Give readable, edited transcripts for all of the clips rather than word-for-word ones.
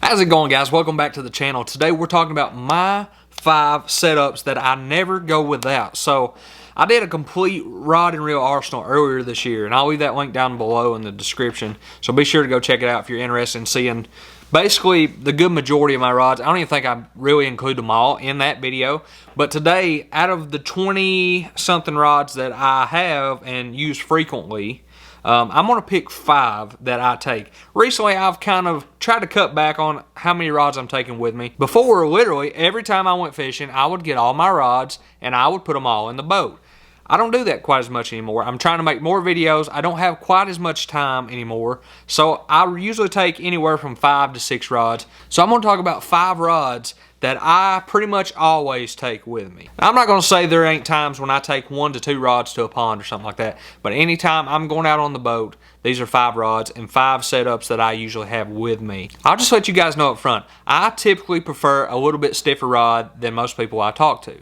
How's it going, guys? Welcome back to the channel. Today we're talking about my 5 setups that I never go without. So I did a complete rod and reel arsenal earlier this year, and I'll leave that link down below in the description. So be sure to go check it out if you're interested in seeing basically the good majority of my rods. I don't even think I really include them all in that video. But today, out of the 20-something rods that I have and use frequently, I'm going to pick 5 that I take. Recently, I've kind of tried to cut back on how many rods I'm taking with me. Before, literally, every time I went fishing, I would get all my rods and I would put them all in the boat. I don't do that quite as much anymore. I'm trying to make more videos. I don't have quite as much time anymore. So I usually take anywhere from 5 to 6 rods. So I'm going to talk about 5 rods that I pretty much always take with me. Now, I'm not going to say there ain't times when I take 1 to 2 rods to a pond or something like that, but anytime I'm going out on the boat, these are 5 rods and 5 setups that I usually have with me. I'll just let you guys know up front, I typically prefer a little bit stiffer rod than most people I talk to.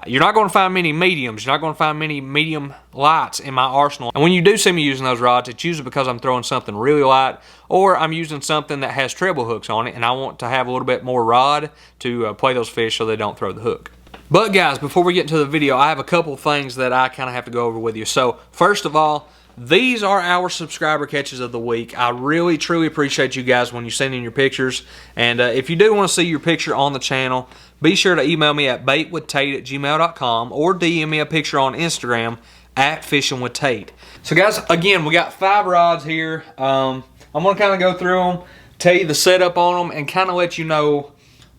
You're not going to find many mediums. You're not going to find many medium lights in my arsenal. And when you do see me using those rods, it's usually because I'm throwing something really light or I'm using something that has treble hooks on it and I want to have a little bit more rod to play those fish so they don't throw the hook. But guys, before we get into the video, I have a couple of things that I kind of have to go over with you. So first of all, these are our subscriber catches of the week. I really, truly appreciate you guys when you send in your pictures. And if you do want to see your picture on the channel, be sure to email me at baitwithtate@gmail.com or DM me a picture on Instagram at fishingwithtate. So guys, again, we got 5 rods here. I'm going to kind of go through them, tell you the setup on them, and kind of let you know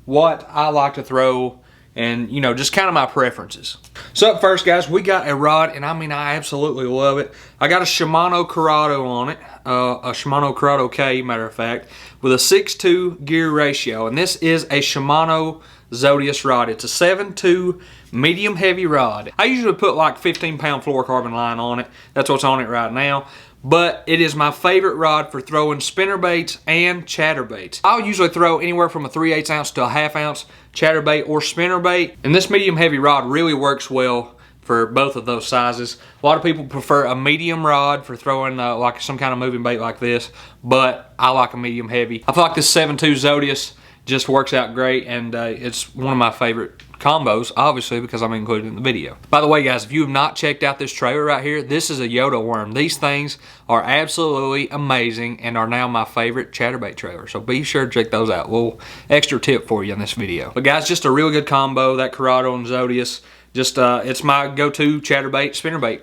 what I like to throw and, you know, just kind of my preferences. So up first, guys, we got a rod, and I mean, I absolutely love it. I got a Shimano Corrado on it, a Shimano Corrado K, matter of fact, with a 6:2 gear ratio, and this is a Shimano Zodiac Rod. It's a 7.2 medium heavy rod. I usually put like 15-pound fluorocarbon line on it. That's what's on it right now. But it is my favorite rod for throwing spinnerbaits and chatterbaits. I'll usually throw anywhere from a 3/8 ounce to a 1/2 ounce chatterbait or spinnerbait. And this medium heavy rod really works well for both of those sizes. A lot of people prefer a medium rod for throwing like some kind of moving bait like this, but I like a medium heavy. I feel like this 7.2 Zodiac just works out great, and it's one of my favorite combos, obviously, because I'm included in the video. By the way, guys, if you have not checked out this trailer right here, this is a Yoda worm. These things are absolutely amazing and are now my favorite chatterbait trailer, so be sure to check those out. A little extra tip for you in this video. But guys, just a real good combo, that Corrado and Zodiac. Just it's my go-to chatterbait spinnerbait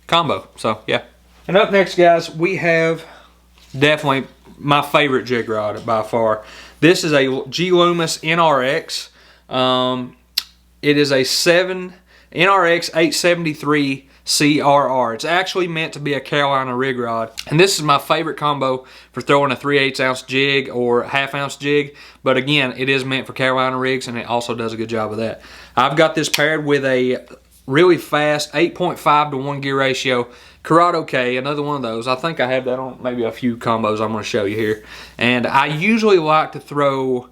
combo. So yeah. And up next, guys, we have definitely my favorite jig rod by far. This is a G Loomis NRX. It is a NRX 873 CRR. It's actually meant to be a Carolina rig rod, and this is my favorite combo for throwing a 3/8 ounce jig or 1/2 ounce jig. But again, it is meant for Carolina rigs, and it also does a good job of that. I've got this paired with a really fast 8.5 to 1 gear ratio Corrado K, another one of those. I think I have that on maybe a few combos I'm going to show you here. And I usually like to throw,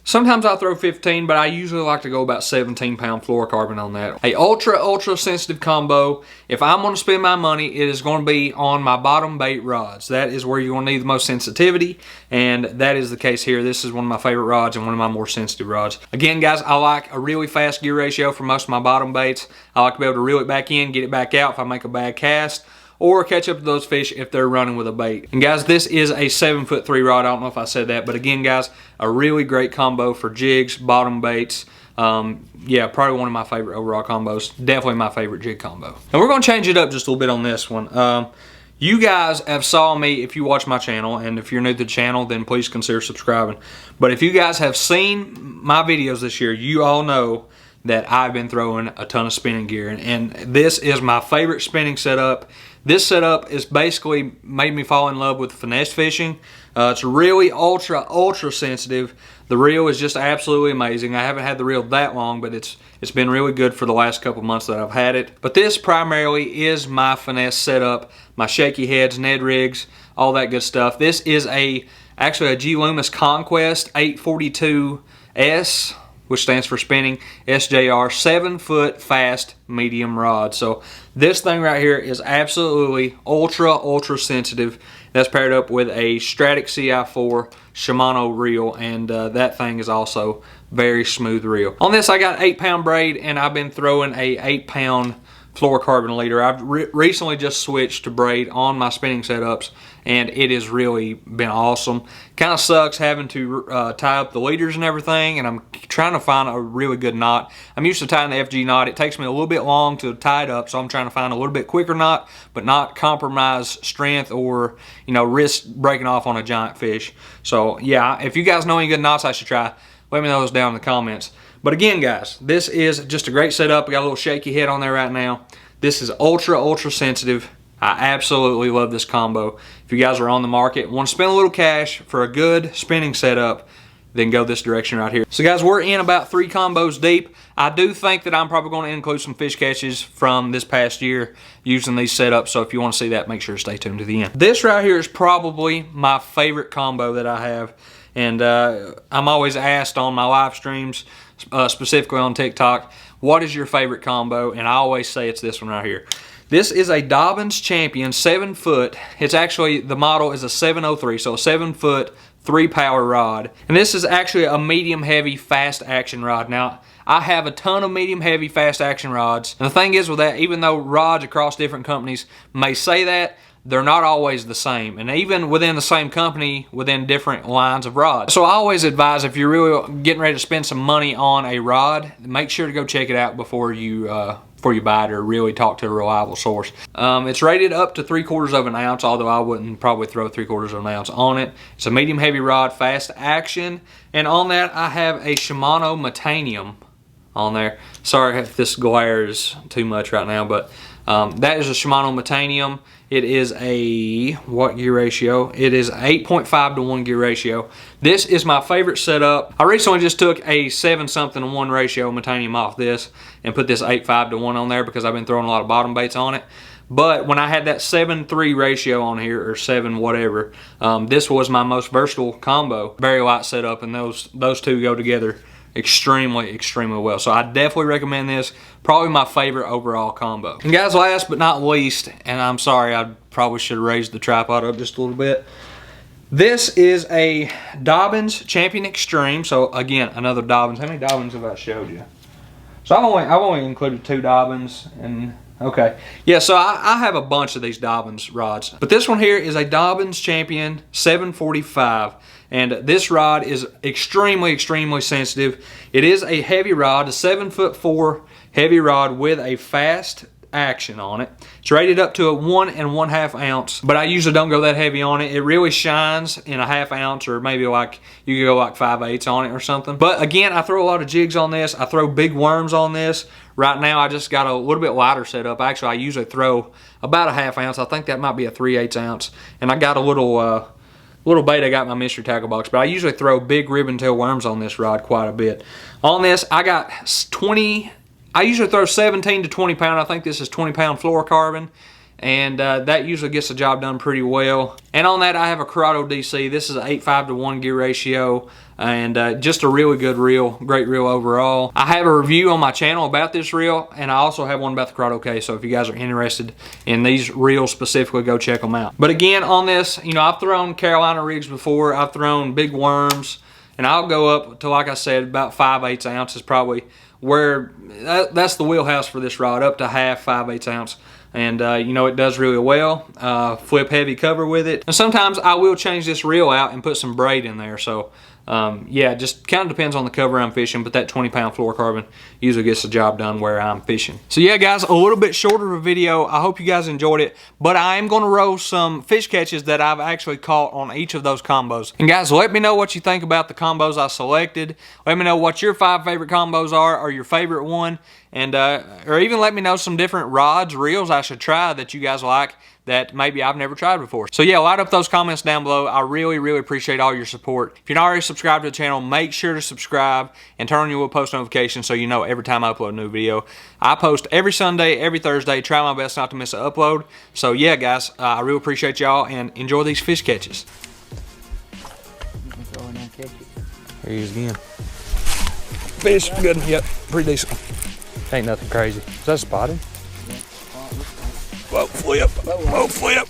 sometimes I'll throw 15, but I usually like to go about 17-pound fluorocarbon on that. A ultra sensitive combo. If I'm going to spend my money, it is going to be on my bottom bait rods. That is where you're going to need the most sensitivity, and that is the case here. This is one of my favorite rods and one of my more sensitive rods. Again, guys, I like a really fast gear ratio for most of my bottom baits. I like to be able to reel it back in, get it back out if I make a bad cast, or catch up to those fish if they're running with a bait. And guys, this is a 7'3" rod. I don't know if I said that, but again, guys, a really great combo for jigs, bottom baits. Yeah, probably one of my favorite overall combos. Definitely my favorite jig combo. And we're going to change it up just a little bit on this one. You guys have saw me, if you watch my channel, and if you're new to the channel, then please consider subscribing. But if you guys have seen my videos this year, you all know that I've been throwing a ton of spinning gear, and this is my favorite spinning setup. This setup is basically made me fall in love with finesse fishing. It's really ultra sensitive. The reel is just absolutely amazing. I haven't had the reel that long, but it's been really good for the last couple months that I've had it. But this primarily is my finesse setup, my shaky heads, Ned rigs, all that good stuff. This is actually a G Loomis Conquest 842S, which stands for spinning, SJR, 7-foot fast medium rod. So this thing right here is absolutely ultra sensitive, That's paired up with a Stratic CI4 Shimano reel, and that thing is also very smooth reel. On this I got 8-pound braid, and I've been throwing a 8-pound fluorocarbon leader. I've recently just switched to braid on my spinning setups, and it has really been awesome. Kind of sucks having to tie up the leaders and everything, and I'm trying to find a really good knot. I'm used to tying the FG knot. It takes me a little bit long to tie it up, so I'm trying to find a little bit quicker knot, but not compromise strength or, you know, risk breaking off on a giant fish. So yeah, if you guys know any good knots I should try, let me know those down in the comments. But again, guys, this is just a great setup. I got a little shaky head on there right now. This is ultra sensitive. I absolutely love this combo. If you guys are on the market, want to spend a little cash for a good spinning setup, then go this direction right here. So guys, we're in about 3 combos deep. I do think that I'm probably going to include some fish catches from this past year using these setups. So if you want to see that, make sure to stay tuned to the end. This right here is probably my favorite combo that I have. And I'm always asked on my live streams, specifically on TikTok, what is your favorite combo? And I always say it's this one right here. This is a Dobbins Champion 7-foot. It's actually, the model is a 703, so a 7-foot 3-power rod. And this is actually a medium heavy fast action rod. Now, I have a ton of medium heavy fast action rods. And the thing is with that, even though rods across different companies may say that, they're not always the same, and even within the same company, within different lines of rods. So I always advise, if you're really getting ready to spend some money on a rod, make sure to go check it out before you buy it, or really talk to a reliable source. It's rated up to 3/4 of an ounce, although I wouldn't probably throw 3/4 of an ounce on it. It's a medium heavy rod, fast action, and on that I have a Shimano Metanium on there. Sorry if this glare is too much right now, but that is a Shimano Metanium. It is a, what gear ratio? It is 8.5 to 1 gear ratio. This is my favorite setup. I recently just took a 7-something to 1 ratio Metanium off this and put this 8.5 to 1 on there because I've been throwing a lot of bottom baits on it. But when I had that 7-3 ratio on here, or 7 whatever, this was my most versatile combo. Very light setup, and those two go together extremely well. So I definitely recommend this. Probably my favorite overall combo. And guys, last but not least, and I'm sorry, I probably should have raised the tripod up just a little bit. This is a Dobbins Champion Extreme. So again, another Dobbins. How many Dobbins have I showed you? So I've only included 2 Dobbins, and okay. Yeah, so I have a bunch of these Dobbins rods. But this one here is a Dobbins Champion 745. And this rod is extremely sensitive. It is a heavy rod, a 7'4" heavy rod with a fast action on it. It's rated up to a 1 1/2 ounce, but I usually don't go that heavy on it. It really shines in a 1/2 ounce, or maybe like you could go like 5/8 on it or something. But again, I throw a lot of jigs on this. I throw big worms on this. Right now I just got a little bit lighter setup. Actually, I usually throw about a 1/2 ounce. I think that might be a 3/8 ounce. And I got a little bait I got in my mystery tackle box, but I usually throw big ribbon tail worms on this rod quite a bit. On this, I got 20, I usually throw 17 to 20 pound. I think this is 20-pound fluorocarbon, and that usually gets the job done pretty well. And on that, I have a Corrado Dc. This is an 8.5 to 1 gear ratio, and just a really good reel, great reel overall. I have a review on my channel about this reel, and I also have one about the Corrado case, so if you guys are interested in these reels specifically, go check them out. But again, on this, you know, I've thrown Carolina rigs before. I've thrown big worms, and I'll go up to, like I said, about 5/8 ounces probably, where that's the wheelhouse for this rod, up to 5/8 ounce. And you know, it does really well. Flip heavy cover with it. And sometimes I will change this reel out and put some braid in there. So yeah, just kind of depends on the cover I'm fishing, but that 20-pound fluorocarbon usually gets the job done where I'm fishing. So yeah, guys, a little bit shorter of a video. I hope you guys enjoyed it, but I am going to roll some fish catches that I've actually caught on each of those combos. And guys, let me know what you think about the combos I selected. Let me know what your 5 favorite combos are, or your favorite one, and or even let me know some different rods, reels I should try that you guys like that maybe I've never tried before. So yeah, light up those comments down below. I really appreciate all your support. If you're not already subscribed to the channel, make sure to subscribe and turn on your post notifications so you know every time I upload a new video. I post every Sunday, every Thursday. Try my best not to miss an upload. So yeah, guys, I really appreciate y'all, and enjoy these fish catches. Here he is again. Fish, good, yep, pretty decent. Ain't nothing crazy. Is that spotted? Whoa, flip. Whoa, flip.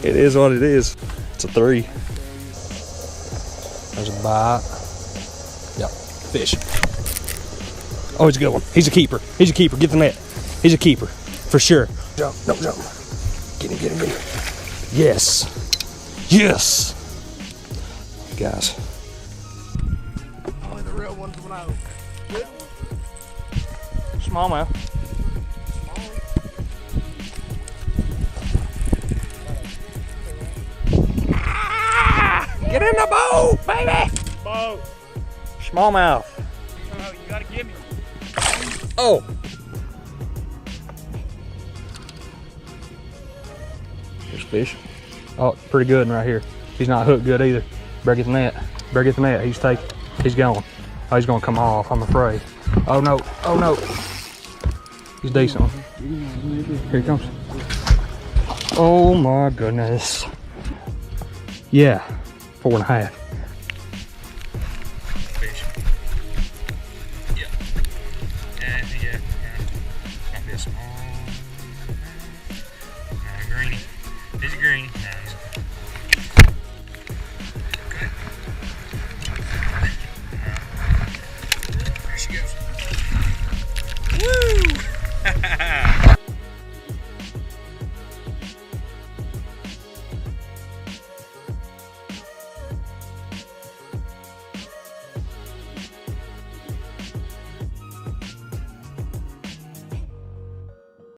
It is what it is. It's a 3. There's a bite. Yep, fish. Oh, he's a good one. He's a keeper. He's a keeper. Get the net. He's a keeper. For sure. Jump, no, jump. Get him, get him, get him. Yes. Yes. Guys. Only the real ones will know. Good one. Smallmouth. Get in the boat, baby! Boat. Smallmouth. Oh, you gotta give me. Oh. There's fish. Oh, pretty good one right here. He's not hooked good either. Better get the net. Better get the net. He's going. Oh, he's gonna come off, I'm afraid. Oh no, oh no. He's decent one. Here he comes. Oh my goodness. Yeah, 4.5. Fish. Yeah. Yeah. Might be a small.